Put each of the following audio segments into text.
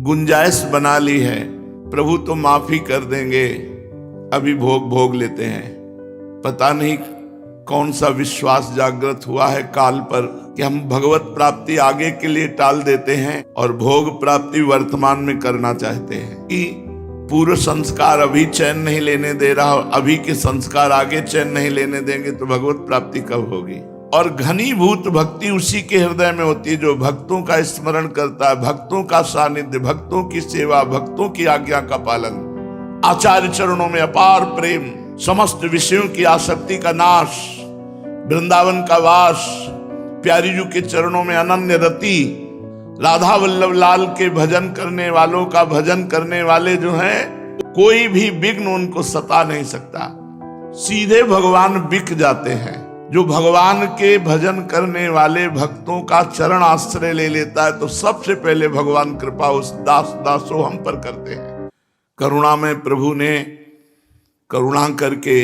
गुंजाइश बना ली है, प्रभु तो माफी कर देंगे, अभी भोग भोग लेते हैं। पता नहीं कौन सा विश्वास जागृत हुआ है काल पर कि हम भगवत प्राप्ति आगे के लिए टाल देते हैं और भोग प्राप्ति वर्तमान में करना चाहते हैं कि पूर्व संस्कार अभी चैन नहीं लेने दे रहा, अभी के संस्कार आगे चैन नहीं लेने देंगे तो भगवत प्राप्ति कब होगी। और घनीभूत भक्ति उसी के हृदय में होती है जो भक्तों का स्मरण करता है, भक्तों का सानिध्य, भक्तों की सेवा, भक्तों की आज्ञा का पालन। आचार्य चरणों में अपार प्रेम, समस्त विषयों की आसक्ति का नाश, वृंदावन का वास, प्यारी जी के चरणों में अनन्य रति, राधा वल्लभ लाल के भजन करने वालों का भजन करने वाले जो हैं, कोई भी विघ्न उनको सता नहीं सकता, सीधे भगवान बिक जाते हैं। जो भगवान के भजन करने वाले भक्तों का चरण आश्रय ले लेता है तो सबसे पहले भगवान कृपा उस दासो हम पर करते हैं। करुणा में प्रभु ने करुणा करके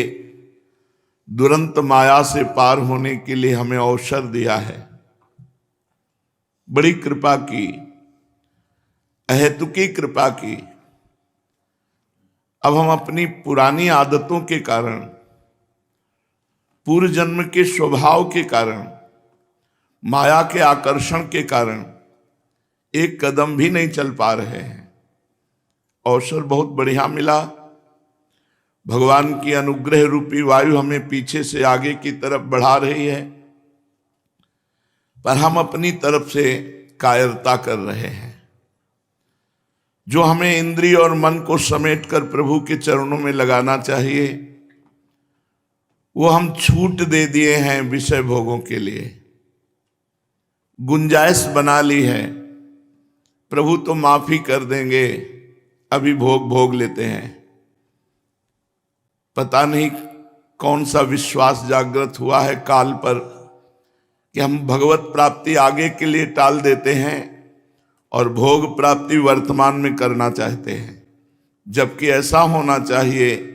दुरंत माया से पार होने के लिए हमें अवसर दिया है, बड़ी कृपा की, अहेतुकी कृपा की। अब हम अपनी पुरानी आदतों के कारण, पूर्व जन्म के स्वभाव के कारण, माया के आकर्षण के कारण एक कदम भी नहीं चल पा रहे हैं। अवसर बहुत बढ़िया मिला, भगवान की अनुग्रह रूपी वायु हमें पीछे से आगे की तरफ बढ़ा रही है, पर हम अपनी तरफ से कायरता कर रहे हैं। जो हमें इंद्रिय और मन को समेटकर प्रभु के चरणों में लगाना चाहिए वो हम छूट दे दिए हैं विषय भोगों के लिए। गुंजाइश बना ली है, प्रभु तो माफी कर देंगे, अभी भोग भोग लेते हैं। पता नहीं कौन सा विश्वास जागृत हुआ है काल पर कि हम भगवत प्राप्ति आगे के लिए टाल देते हैं और भोग प्राप्ति वर्तमान में करना चाहते हैं, जबकि ऐसा होना चाहिए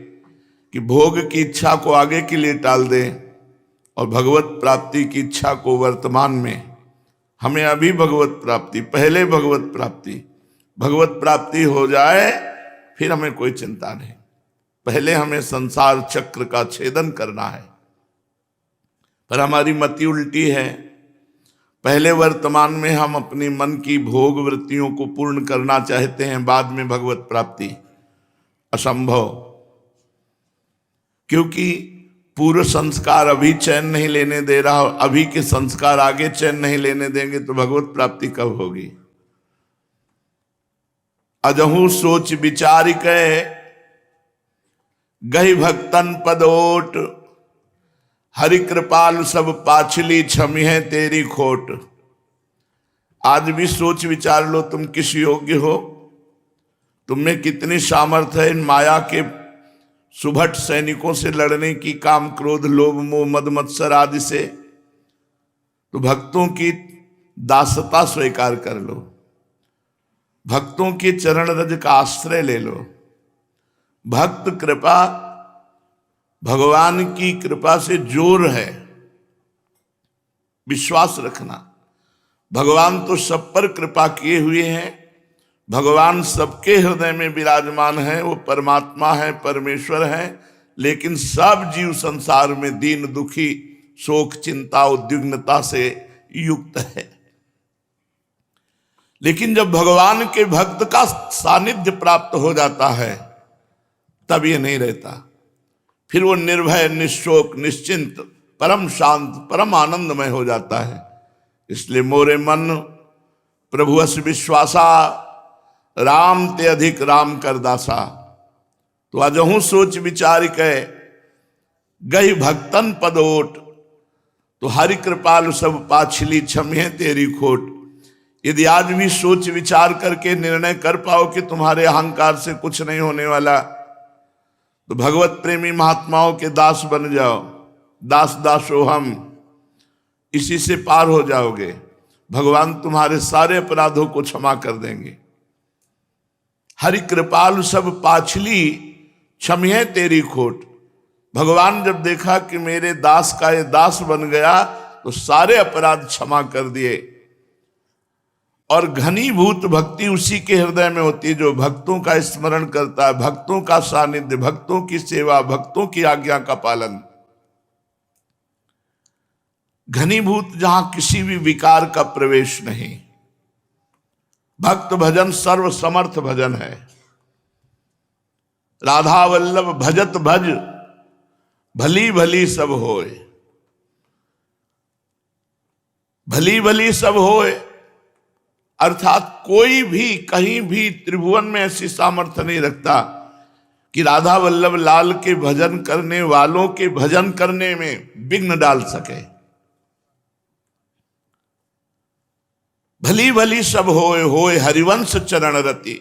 कि भोग की इच्छा को आगे के लिए टाल दें और भगवत प्राप्ति की इच्छा को वर्तमान में। हमें अभी भगवत प्राप्ति, पहले भगवत प्राप्ति हो जाए फिर हमें कोई चिंता नहीं। पहले हमें संसार चक्र का छेदन करना है, पर हमारी मति उल्टी है। पहले वर्तमान में हम अपनी मन की भोग वृत्तियों को पूर्ण करना चाहते हैं, बाद में भगवत प्राप्ति असंभव, क्योंकि पूर्व संस्कार अभी चैन नहीं लेने दे रहा, अभी के संस्कार आगे चैन नहीं लेने देंगे तो भगवत प्राप्ति कब होगी। अजहू सोच विचार के गही भक्तन पदोट, हरि कृपाल सब पाछली छमी है तेरी खोट। आज भी सोच विचार लो, तुम किस योग्य हो, तुम में कितनी सामर्थ्य है इन माया के सुभट सैनिकों से लड़ने की, काम क्रोध लोभ मोह मद मत्सर आदि से। तो भक्तों की दासता स्वीकार कर लो, भक्तों के चरण रज का आश्रय ले लो। भक्त कृपा भगवान की कृपा से जोर है, विश्वास रखना। भगवान तो सब पर कृपा किए हुए हैं, भगवान सबके हृदय में विराजमान है, वो परमात्मा है, परमेश्वर है, लेकिन सब जीव संसार में दीन दुखी, शोक चिंता उद्विग्नता से युक्त है। लेकिन जब भगवान के भक्त का सानिध्य प्राप्त हो जाता है तब ये नहीं रहता, फिर वो निर्भय, निशोक, निश्चिंत, परम शांत, परम आनंदमय हो जाता है। इसलिए मोरे मन प्रभु अस विश्वासा, राम ते अधिक राम कर दासा। तो अजहू सोच विचार के गई भक्तन पदोट, तो हरि कृपाल सब पाछली छमे तेरी खोट। यदि आज भी सोच विचार करके निर्णय कर पाओ कि तुम्हारे अहंकार से कुछ नहीं होने वाला, तो भगवत प्रेमी महात्माओं के दास बन जाओ। दास दासो हम, इसी से पार हो जाओगे। भगवान तुम्हारे सारे अपराधों को क्षमा कर देंगे। हरि कृपाल सब पाछली छमिहे तेरी खोट। भगवान जब देखा कि मेरे दास का ये दास बन गया तो सारे अपराध क्षमा कर दिए। और घनीभूत भक्ति उसी के हृदय में होती है जो भक्तों का स्मरण करता है, भक्तों का सानिध्य, भक्तों की सेवा, भक्तों की आज्ञा का पालन। घनीभूत जहां किसी भी विकार का प्रवेश नहीं। भक्त भजन सर्व समर्थ भजन है। राधा वल्लभ भजत भज भली भली सब होए, भली भली सब होए अर्थात कोई भी कहीं भी त्रिभुवन में ऐसी सामर्थ्य नहीं रखता कि राधा वल्लभ लाल के भजन करने वालों के भजन करने में विघ्न डाल सके। भली भली सब होए, होए हरिवंश चरण रति,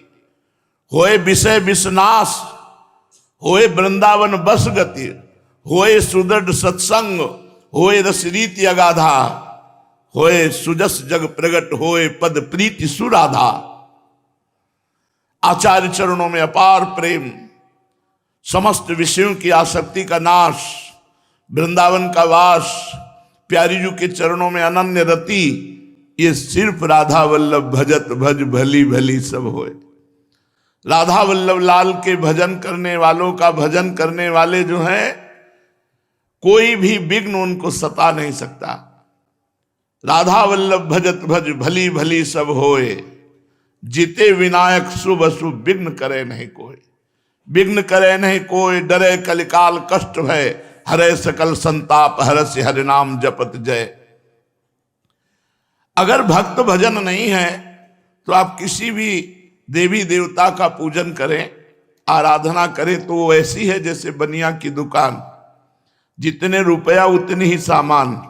होए विषय विषनाश, होए वृंदावन बस गति, होए सुदृढ़ सत्संग, होए रस रीति अगाधा, होए सुजस जग प्रगट, होए पद प्रीति सुराधा। आचार्य चरणों में अपार प्रेम, समस्त विषयों की आसक्ति का नाश, वृंदावन का वास, प्यारी जी के चरणों में अनन्य रति, ये सिर्फ राधा वल्लभ भजत भज भली भली सब होए। राधा वल्लभ लाल के भजन करने वालों का भजन करने वाले जो हैं, कोई भी विघ्न उनको सता नहीं सकता। राधा वल्लभ भजत भज भली भली सब होए, जीते विनायक शुभ अशुभ विघ्न करे नहीं कोई। विघ्न करे नहीं कोई, डरे कलिकाल कष्ट भय, हरे सकल संताप हरसि हरि नाम जपत जय। अगर भक्त भजन नहीं है तो आप किसी भी देवी देवता का पूजन करें, आराधना करें, तो वो ऐसी है जैसे बनिया की दुकान, जितने रुपया उतनी ही सामान,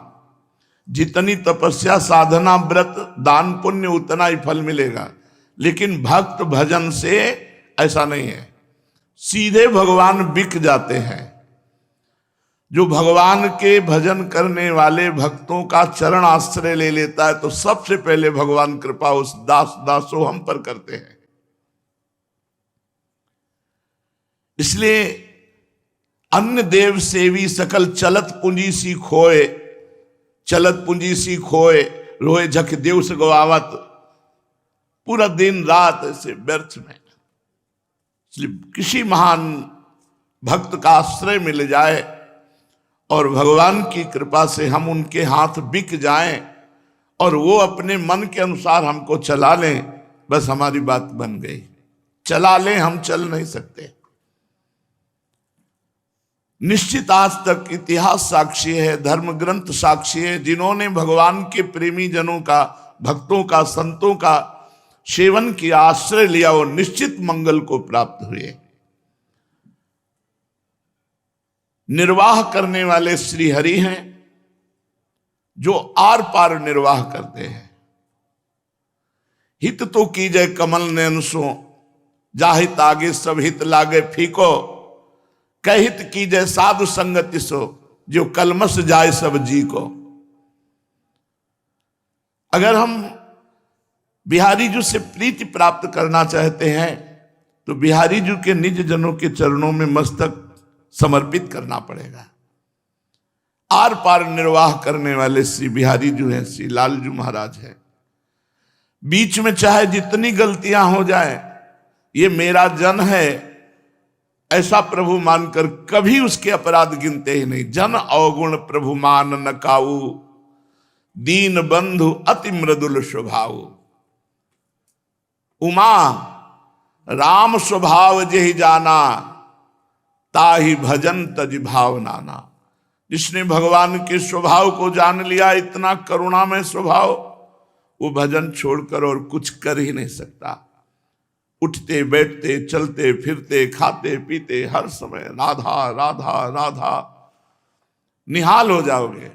जितनी तपस्या साधना व्रत दान पुण्य उतना ही फल मिलेगा। लेकिन भक्त भजन से ऐसा नहीं है, सीधे भगवान बिक जाते हैं। जो भगवान के भजन करने वाले भक्तों का चरण आश्रय ले लेता है तो सबसे पहले भगवान कृपा उस दास दासो हम पर करते हैं। इसलिए अन्य देव सेवी सकल चलत पूंजी सी खोए, चलत पूंजी सी खोए, रोए झक देव से गवावत, पूरा दिन रात ऐसे व्यर्थ में। इसलिए किसी महान भक्त का आश्रय मिल जाए और भगवान की कृपा से हम उनके हाथ बिक जाएं और वो अपने मन के अनुसार हमको चला लें, बस हमारी बात बन गई। चला लें, हम चल नहीं सकते। निश्चित आज तक इतिहास साक्षी है, धर्म ग्रंथ साक्षी है, जिन्होंने भगवान के प्रेमी जनों का, भक्तों का, संतों का सेवन किया, आश्रय लिया, वो निश्चित मंगल को प्राप्त हुए। निर्वाह करने वाले श्री हरि हैं, जो आर पार निर्वाह करते हैं। हित तो कीजय कमल नयन सो, जाहित आगे सब हित लागे फीको, कहित कीजय साधु संगति सो, जो कलमस जाए सब जी को। अगर हम बिहारी जी से प्रीति प्राप्त करना चाहते हैं तो बिहारी जी के निज जनों के चरणों में मस्तक समर्पित करना पड़ेगा। आर पार निर्वाह करने वाले श्री बिहारी जी हैं, श्री लालजू महाराज हैं। बीच में चाहे जितनी गलतियां हो जाए, ये मेरा जन है ऐसा प्रभु मानकर कभी उसके अपराध गिनते ही नहीं। जन अवगुण प्रभु मान न काऊ, दीन बंधु अति मृदुल स्वभाव। उमा राम स्वभाव जेहि जाना, ताहि भजन तज भाव नाना। जिसने भगवान के स्वभाव को जान लिया, इतना करुणामय स्वभाव, वो भजन छोड़कर और कुछ कर ही नहीं सकता। उठते बैठते चलते फिरते खाते पीते हर समय राधा राधा राधा, निहाल हो जाओगे।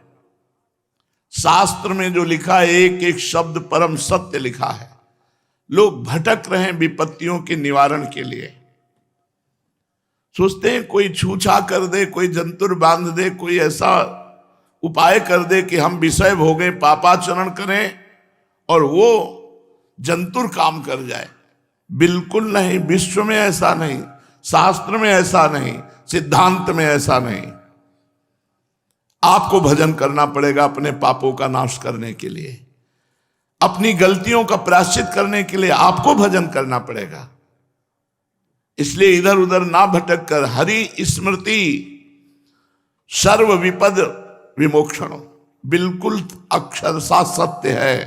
शास्त्र में जो लिखा है, एक एक शब्द परम सत्य लिखा है। लोग भटक रहे हैं विपत्तियों के निवारण के लिए। सोचते हैं कोई छूछा कर दे, कोई जंतुर बांध दे, कोई ऐसा उपाय कर दे कि हम विषय भोगें, पापाचरण करें और वो जंतुर काम कर जाए। बिल्कुल नहीं, विश्व में ऐसा नहीं, शास्त्र में ऐसा नहीं, सिद्धांत में ऐसा नहीं। आपको भजन करना पड़ेगा अपने पापों का नाश करने के लिए। अपनी गलतियों का प्रायश्चित करने के लिए आपको भजन करना पड़ेगा। इसलिए इधर उधर ना भटक कर हरि स्मृति सर्व विपद विमोक्षण, बिल्कुल अक्षरशः सत्य है।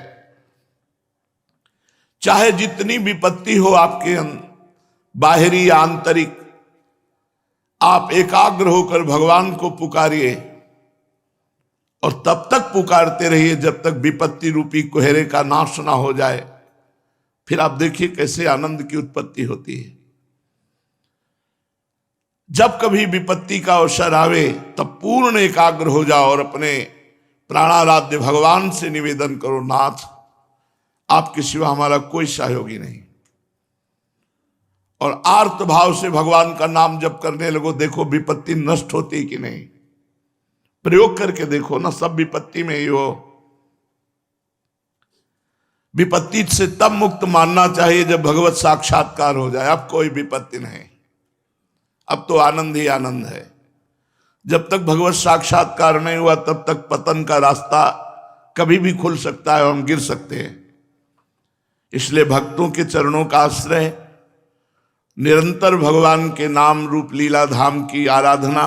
चाहे जितनी विपत्ति हो आपके बाहरी या आंतरिक, आप एकाग्र होकर भगवान को पुकारिए और तब तक पुकारते रहिए जब तक विपत्ति रूपी कुहरे का नाश ना हो जाए। फिर आप देखिए कैसे आनंद की उत्पत्ति होती है। जब कभी विपत्ति का अवसर आवे तब पूर्ण एकाग्र हो जाओ और अपने प्राणाराध्य भगवान से निवेदन करो, नाथ आपके सिवा हमारा कोई सहयोगी नहीं। और आर्त भाव से भगवान का नाम जप करने लगो, देखो विपत्ति नष्ट होती कि नहीं। प्रयोग करके देखो ना, सब विपत्ति में ही हो। विपत्ति से तब मुक्त मानना चाहिए जब भगवत साक्षात्कार हो जाए। अब कोई विपत्ति नहीं, अब तो आनंद ही आनंद है। जब तक भगवत साक्षात्कार नहीं हुआ तब तक पतन का रास्ता कभी भी खुल सकता है और हम गिर सकते हैं। इसलिए भक्तों के चरणों का आश्रय, निरंतर भगवान के नाम रूप लीला धाम की आराधना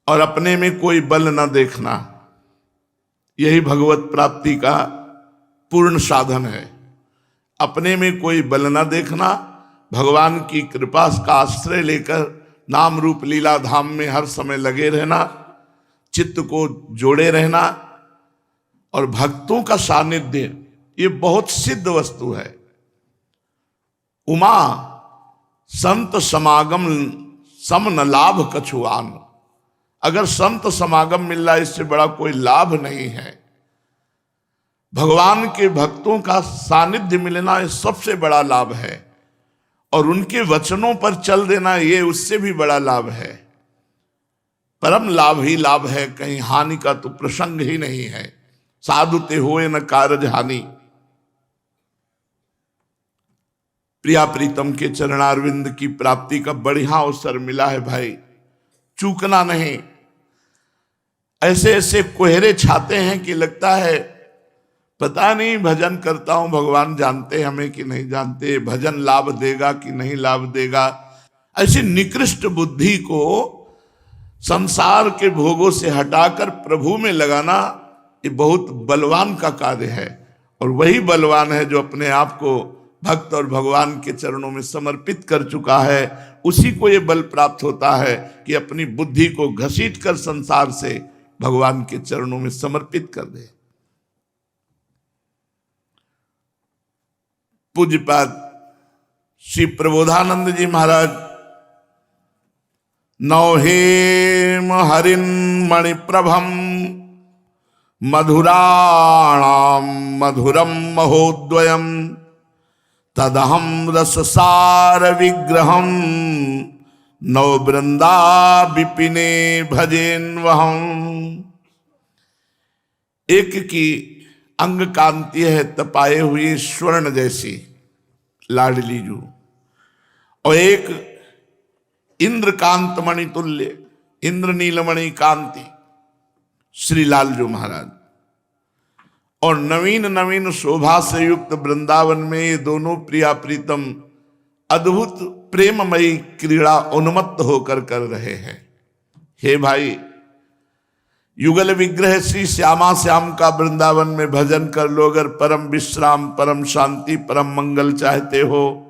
और अपने में कोई बल न देखना, यही भगवत प्राप्ति का पूर्ण साधन है। अपने में कोई बल न देखना, भगवान की कृपा का आश्रय लेकर नाम रूप लीला धाम में हर समय लगे रहना, चित्त को जोड़े रहना। और भक्तों का सानिध्य ये बहुत सिद्ध वस्तु है। उमा संत समागम सम न लाभ कछुआन, अगर संत समागम मिल रहा है इससे बड़ा कोई लाभ नहीं है। भगवान के भक्तों का सानिध्य मिलना ये सबसे बड़ा लाभ है, और उनके वचनों पर चल देना ये उससे भी बड़ा लाभ है। परम लाभ ही लाभ है, कहीं हानि का तो प्रसंग ही नहीं है। साधु ते होए न कारज हानि। प्रिया प्रीतम के चरणारविंद की प्राप्ति का बढ़िया अवसर मिला है भाई, चूकना नहीं। ऐसे ऐसे कोहरे छाते हैं कि लगता है पता नहीं भजन करता हूं, भगवान जानते हमें कि नहीं जानते, भजन लाभ देगा कि नहीं लाभ देगा। ऐसी निकृष्ट बुद्धि को संसार के भोगों से हटाकर प्रभु में लगाना ये बहुत बलवान का कार्य है। और वही बलवान है जो अपने आप को भक्त और भगवान के चरणों में समर्पित कर चुका है। उसी को ये बल प्राप्त होता है कि अपनी बुद्धि को घसीट कर संसार से भगवान के चरणों में समर्पित कर दे। पूज्यपाद श्री प्रबोधानंद जी महाराज नौहेम हरिन मणिप्रभम मधुराणाम मधुरम महोद्वयम तदहम रससार विग्रहम नव वृंदा विपिने भजेन वहम। एक की अंग कांति है तपाए हुई स्वर्ण जैसी लाडली जू, और एक इंद्रकांत मणि तुल्य इंद्र नीलमणि कांति श्री लालजू महाराज। और नवीन नवीन शोभा से युक्त वृंदावन में ये दोनों प्रिया प्रीतम अद्भुत प्रेममयी क्रीड़ा उन्मत्त होकर कर रहे हैं। हे भाई, युगल विग्रह श्री श्यामा श्याम का वृंदावन में भजन कर लो। अगर परम विश्राम, परम शांति, परम मंगल चाहते हो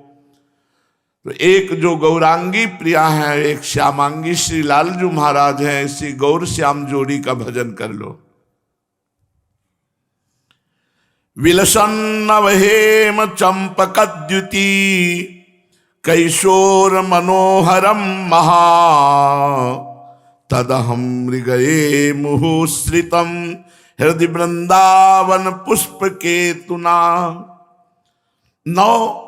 तो एक जो गौरांगी प्रिया है, एक श्यामांगी श्री लालजू महाराज हैं, इसी गौर श्याम जोड़ी का भजन कर लो। विलसन नवहेम चंपकद्युति कैशोर मनोहरम महा तदहम मृगये मुहुश्रितम हृदय वृंदावन पुष्प केतुना। नौ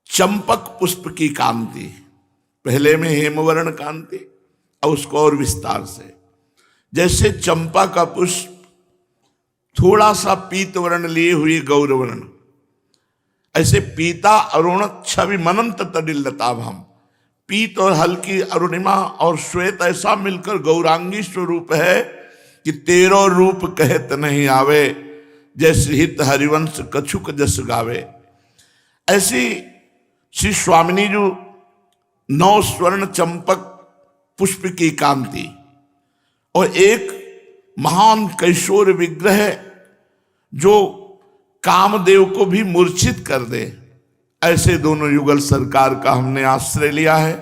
चंपक पुष्प की कांति, पहले में हेमवर्ण कांति और उसको और विस्तार से, जैसे चंपा का पुष्प थोड़ा सा पीत वर्ण लिए हुए गौरवर्ण, ऐसे पीता अरुण छवि मनंत तडिलताभम। पीत और हल्की अरुणिमा और श्वेत ऐसा मिलकर गौरांगी स्वरूप है कि तेरो रूप कहत नहीं आवे। जैसे हित हरिवंश कछुक जस गावे। ऐसी श्री स्वामिनी जो 9 स्वर्ण चंपक पुष्प की कांति और एक महान कैशोर विग्रह जो कामदेव को भी मूर्छित कर दे, ऐसे दोनों युगल सरकार का हमने आश्रय लिया है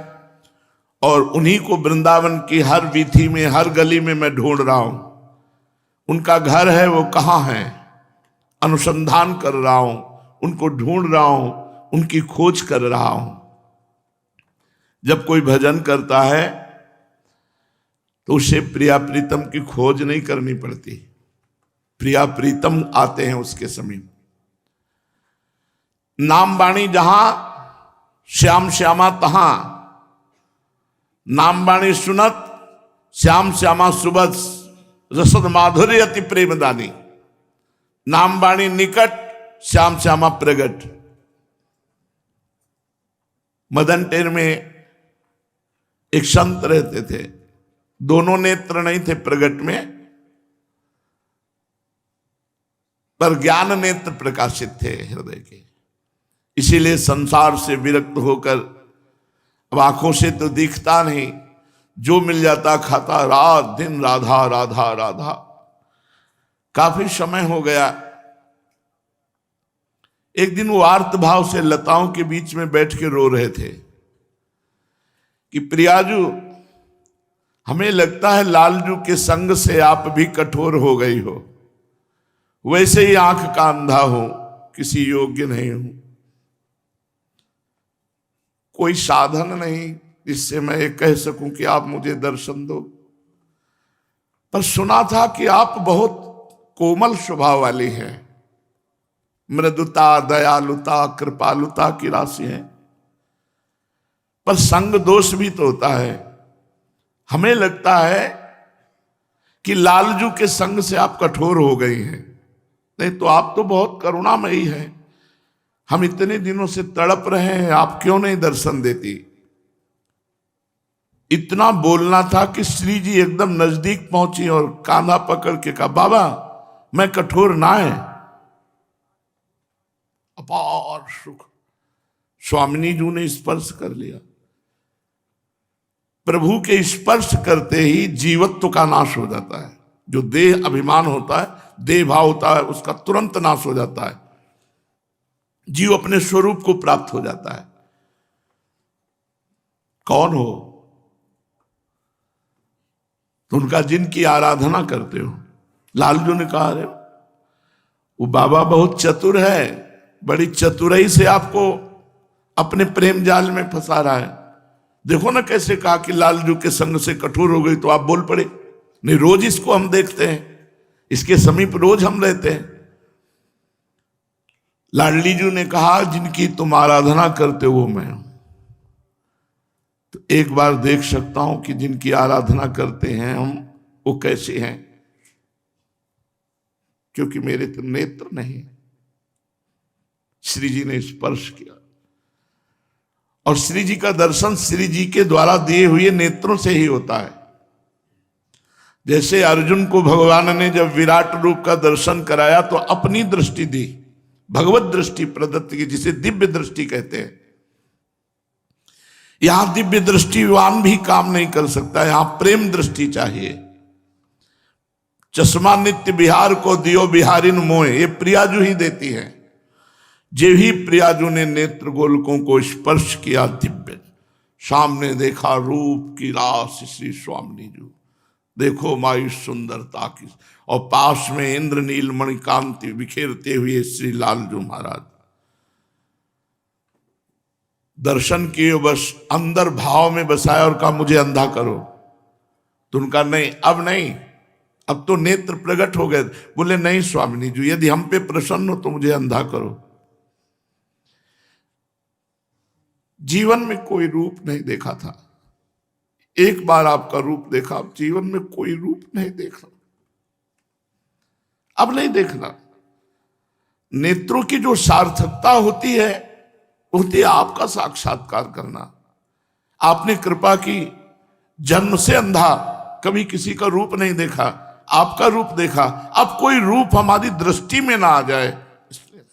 और उन्हीं को वृंदावन की हर वीथी में, हर गली में मैं ढूंढ रहा हूं। उनका घर है, वो कहाँ है, अनुसंधान कर रहा हूं, उनको ढूंढ रहा हूं, उनकी खोज कर रहा हूं। जब कोई भजन करता है तो उसे प्रिया प्रीतम की खोज नहीं करनी पड़ती, प्रिया प्रीतम आते हैं उसके समीप। नाम बाणी जहां श्याम श्यामा तहां, नाम बाणी सुनत श्याम श्यामा सुबस, रसद माधुर्य अति प्रेमदानी। नाम बाणी निकट, श्याम श्यामा प्रगट। मदन टेर में एक संत रहते थे, दोनों नेत्र नहीं थे प्रगट में, पर ज्ञान नेत्र प्रकाशित थे हृदय के। इसीलिए संसार से विरक्त होकर, अब आंखों से तो दिखता नहीं, जो मिल जाता खाता, रात दिन राधा राधा राधा। काफी समय हो गया। एक दिन वो आर्त भाव से लताओं के बीच में बैठ के रो रहे थे कि प्रियाजू, हमें लगता है लालजू के संग से आप भी कठोर हो गई हो, वैसे ही आंख का अंधा हूं, किसी योग्य नहीं हूं, कोई साधन नहीं जिससे मैं ये कह सकूं कि आप मुझे दर्शन दो। पर सुना था कि आप बहुत कोमल स्वभाव वाली हैं, मृदुता, दयालुता, कृपालुता की राशि है, पर संग दोष भी तो होता है। हमें लगता है कि लालजू के संग से आप कठोर हो गई हैं, नहीं तो आप तो बहुत करुणामयी हैं। हम इतने दिनों से तड़प रहे हैं, आप क्यों नहीं दर्शन देती। इतना बोलना था कि श्री जी एकदम नजदीक पहुंची और कांधा पकड़ के कहा, बाबा मैं कठोर ना है। अपार सुख स्वामिनी जी ने स्पर्श कर लिया। प्रभु के स्पर्श करते ही जीवत्व का नाश हो जाता है। जो देह अभिमान होता है, देह भाव होता है, उसका तुरंत नाश हो जाता है। जीव अपने स्वरूप को प्राप्त हो जाता है। कौन हो? तो उनका जिनकी आराधना करते हो। लालजू ने कहा, अरे वो बाबा बहुत चतुर है, बड़ी चतुराई से आपको अपने प्रेम जाल में फंसा रहा है। देखो ना कैसे कहा कि लालजू के संग से कठोर हो गई तो आप बोल पड़े। नहीं, रोज इसको हम देखते हैं, इसके समीप रोज हम रहते हैं। लाडली जी ने कहा, जिनकी तुम आराधना करते हो वो मैं हूं। तो एक बार देख सकता हूं कि जिनकी आराधना करते हैं हम, वो कैसे हैं, क्योंकि मेरे तो नेत्र नहीं। श्री जी ने स्पर्श किया और श्री जी का दर्शन श्री जी के द्वारा दिए हुए नेत्रों से ही होता है। जैसे अर्जुन को भगवान ने जब विराट रूप का दर्शन कराया तो अपनी दृष्टि दी, भगवत दृष्टि प्रदत्त की, जिसे दिव्य दृष्टि कहते हैं। यहां दिव्य दृष्टिवान भी काम नहीं कर सकता, यहां प्रेम दृष्टि चाहिए। चश्मा नित्य बिहार को दियो बिहारिन मोए, ये प्रियाजू ही देती है। जे ही प्रियाजू ने नेत्र गोलकों को स्पर्श किया, दिव्य सामने देखा रूप की रास श्री स्वामिनी जी। देखो माई सुंदरता की, और पास में इंद्र नील मणि कांति बिखेरते हुए श्री लालजू महाराज। दर्शन किए, बस अंदर भाव में बसाया और कहा मुझे अंधा करो। तो उनका नहीं, अब नहीं, अब तो नेत्र प्रकट हो गए। बोले नहीं स्वामिनी जी, यदि हम पे प्रसन्न हो तो मुझे अंधा करो। जीवन में कोई रूप नहीं देखा था, एक बार आपका रूप देखा, अब जीवन में कोई रूप नहीं देखना, अब नहीं देखना। नेत्रों की जो सार्थकता होती है आपका साक्षात्कार करना। आपने कृपा की, जन्म से अंधा, कभी किसी का रूप नहीं देखा, आपका रूप देखा, अब कोई रूप हमारी दृष्टि में ना आ जाए इसलिए।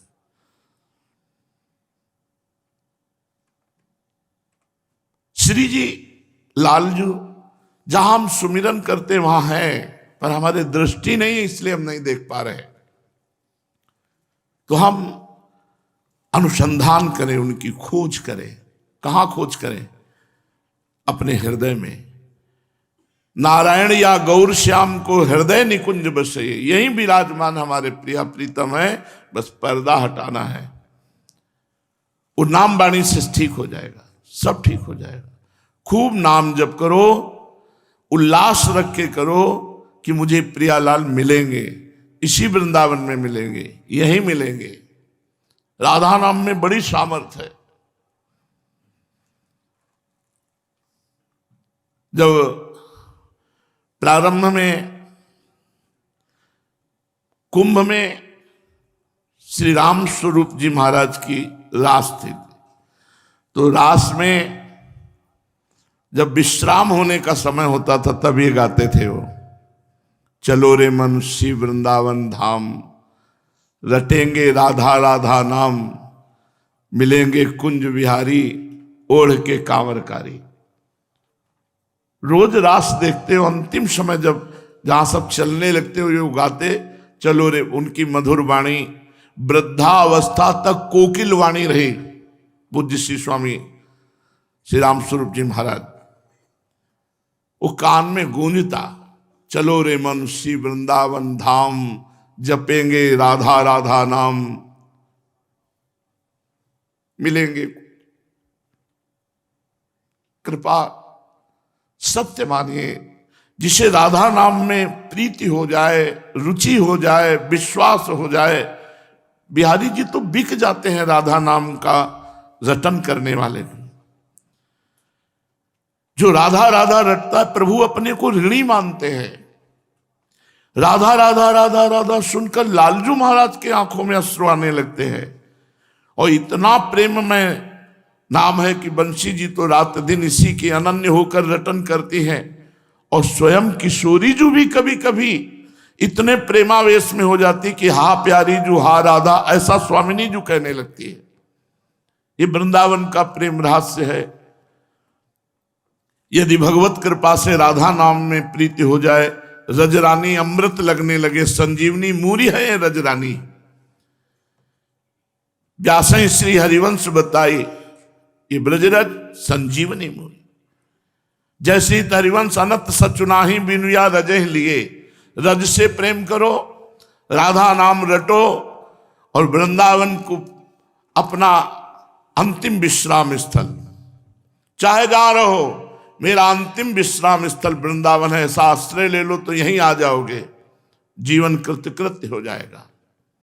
श्री जी लालजू जहां हम सुमिरन करते वहां है, पर हमारे दृष्टि नहीं है इसलिए हम नहीं देख पा रहे। तो हम अनुसंधान करें, उनकी खोज करें। कहां खोज करें? अपने हृदय में। नारायण या गौर श्याम को हृदय निकुंज बसे, यही विराजमान हमारे प्रिया प्रीतम है, बस पर्दा हटाना है। वो नाम वाणी से ठीक हो जाएगा, सब ठीक हो जाएगा। खूब नाम जप करो, उल्लास रख के करो कि मुझे प्रियालाल मिलेंगे, इसी वृंदावन में मिलेंगे, यही मिलेंगे। राधा नाम में बड़ी सामर्थ्य है। जब प्रारंभ में कुंभ में श्री राम स्वरूप जी महाराज की रास थी, तो रास में जब विश्राम होने का समय होता था तब ये गाते थे वो, चलो रे मनुष्य वृंदावन धाम, रटेंगे राधा राधा नाम, मिलेंगे कुंज विहारी ओढ़ के कांवरकारी। रोज रास देखते हो, अंतिम समय जब जहां सब चलने लगते हो ये गाते, चलो रे। उनकी मधुर वाणी वृद्धावस्था तक कोकिल वाणी रही, पूज्य श्री स्वामी श्री राम स्वरूप जी महाराज। वो कान में गूंजता, चलो रे मनुष्य वृंदावन धाम, जपेंगे राधा राधा नाम, मिलेंगे। कृपा सत्य मानिए, जिसे राधा नाम में प्रीति हो जाए, रुचि हो जाए, विश्वास हो जाए, बिहारी जी तो बिक जाते हैं राधा नाम का रटन करने वाले। जो राधा राधा रटता है, प्रभु अपने को ऋणी मानते हैं। राधा राधा राधा राधा सुनकर लालजू महाराज के आंखों में अश्रु आने लगते हैं, और इतना प्रेम में नाम है कि बंसी जी तो रात दिन इसी के अनन्य होकर रटन करती हैं। और स्वयं किशोरी जी भी कभी कभी इतने प्रेमावेश में हो जाती कि हा प्यारी जू हा राधा, ऐसा स्वामिनी जी कहने लगती है। ये वृंदावन का प्रेम रहस्य है। यदि भगवत कृपा से राधा नाम में प्रीति हो जाए, रजरानी अमृत लगने लगे, संजीवनी मूरी है ये रजरानी। व्यासें श्री हरिवंश बताई, ये ब्रजरज संजीवनी मूरी। जैसी हरिवंश अनंत सचुनाही बिनुया रजे लिए। रज से प्रेम करो, राधा नाम रटो, और वृंदावन को अपना अंतिम विश्राम स्थल, चाहे जा रहो, मेरा अंतिम विश्राम स्थल वृंदावन है, ऐसा आश्रय ले लो तो यहीं आ जाओगे, जीवन कृतकृत्य हो जाएगा।